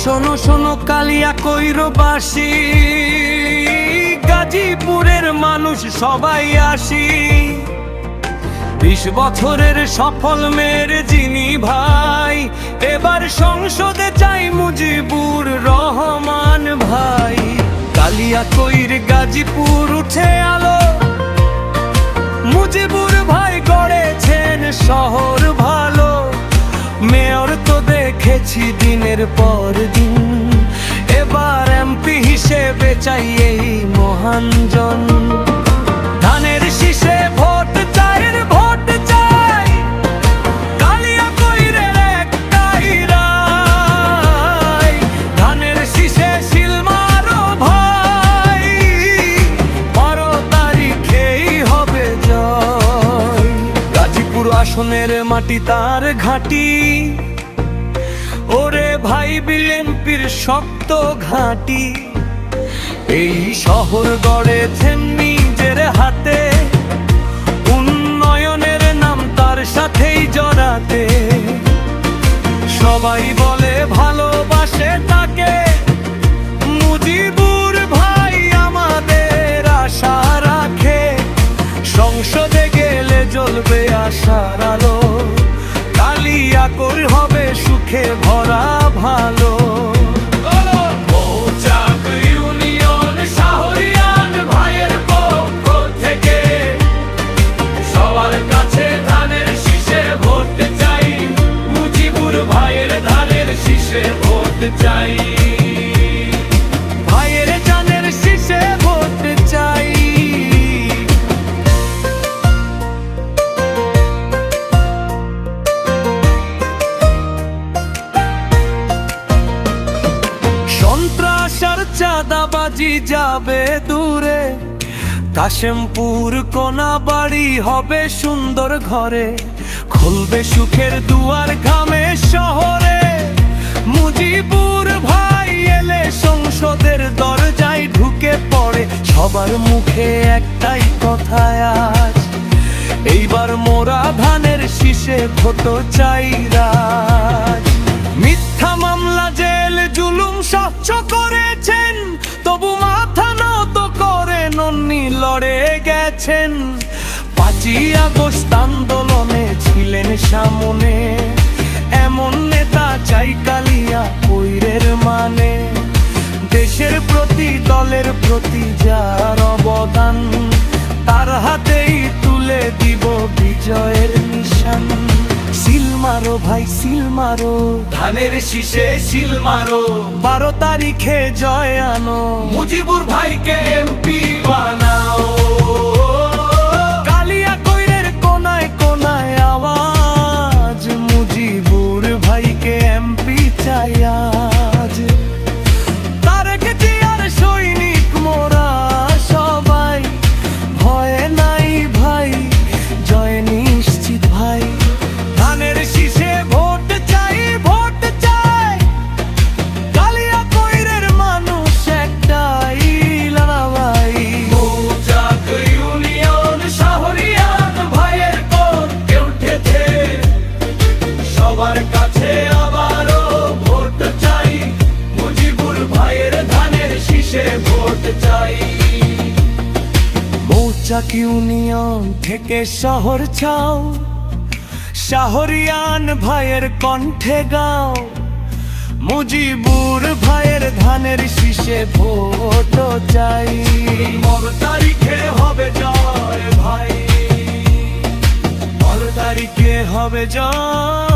শোনো শোনো কালিয়া কইরবাসী, গাজীপুরের মানুষ সবাই আসি। 20 বছরের সফল মেয়ের যিনি ভাই, এবার সংসদে চাই মুজিবুর রহমান ভাই। কালিয়া কইর গাজীপুর উঠে আলো, মুজিবুর ভাই গড়েছেন শহর ভালো। মেয়র তো দেখেছি দিনের পর দিন, এবার এমপি হিসেবে চাই এই মহানজন। ধানের শীষে ভোট চাই, ভোট চাই, কালিয়া কইরের একটাই রায়। ধানের শীষে সিল মারো ভাই, 12 তারিখেই হবে জয়। গাজীপুর আসনের মাটি তার ঘাঁটি, ওরে ভাই বিএনপির শক্ত ঘাঁটি। এই শহর গড়েছেন নিজের হাতে, উন্নয়নের নাম তার সাথেই জড়াতে। সবাই বলে ভালোবাসে তাকে, মুজিবুর ভাই আমাদের আশা রাখে। সংসদে গেলে জ্বলবে আশার আলো, কালিয়াকৈর হবে সুখে ভরা ভালো। সবার কাছে ধানের শীষে ভোট চাই, মুজিবুর ভাইয়ের ধানের শীষে ভোট চাই। ভাইয়ের ধানের শীষে ভোট চাই। সন্ত্রাস আর চাঁদাবাজি যাবে দূরে, কাশেমপুর কোনাবাড়ি হবে সুন্দর ঘরে। খুলবে সুখের দুয়ার গ্রামে শহরে, মুজিবুর ভাই এলে সংসদের দরজায় ঢুকে পড়ে। সবার মুখে একটাই কথা আজ, এইবার মোরা ধানের শীষে ভোট চাই রাজ। মিথ্যা মামলা জেল জুলুম স্বচ্ছ করেছেন, তবু মাথা নত করে নন্নি লড়ে গেছেন। 5ই আগস্ট আন্দোলনে ছিলেন সামনে, এমন নেতা চাই কালিয়া কইরের মানে। দেশের প্রতি দলের প্রতি যার অবদান, তার হাতেই তুলে দিব বিজয়ের নিশান। সিল মারো ভাই সিল মারো, ধানের শীষে সিল মারো। 12 তারিখে জয় আনো, মুজিবুর ভাইকে এমপি বানাও। কালিয়া কইরের কোনায় কোনায় আওয়াজ, মুজিবুর ভাইকে এমপি চাই আজ। তারেক জিয়ার সৈনিক মোরা সবাই, ভয় নাই ভাই জয় নিশ্চিত ভাই। ধানের শীষে ভোট চাই, ভোট চাই, কালিয়া কইরের মানুষ একটাই লড়াই। মৌচাক ইউনিয়ন শাহরিয়ান ভাইয়ের কোন কেউ উঠেছে, সবার কাছে আবারও ভোট চাই, মুজিবুর ভাইয়ের ধানের শীষে ভোট চাই। মৌচাক ইউনিয়ন থেকে শহর ছাও, শাহরিয়ান ভাইয়ের কণ্ঠে গাও। মুজিবুর ভাইয়ের ধানের শীষে ভোট চাই। 12 তারিখে হবে জয় ভাই, 12 তারিখে হবে জয়।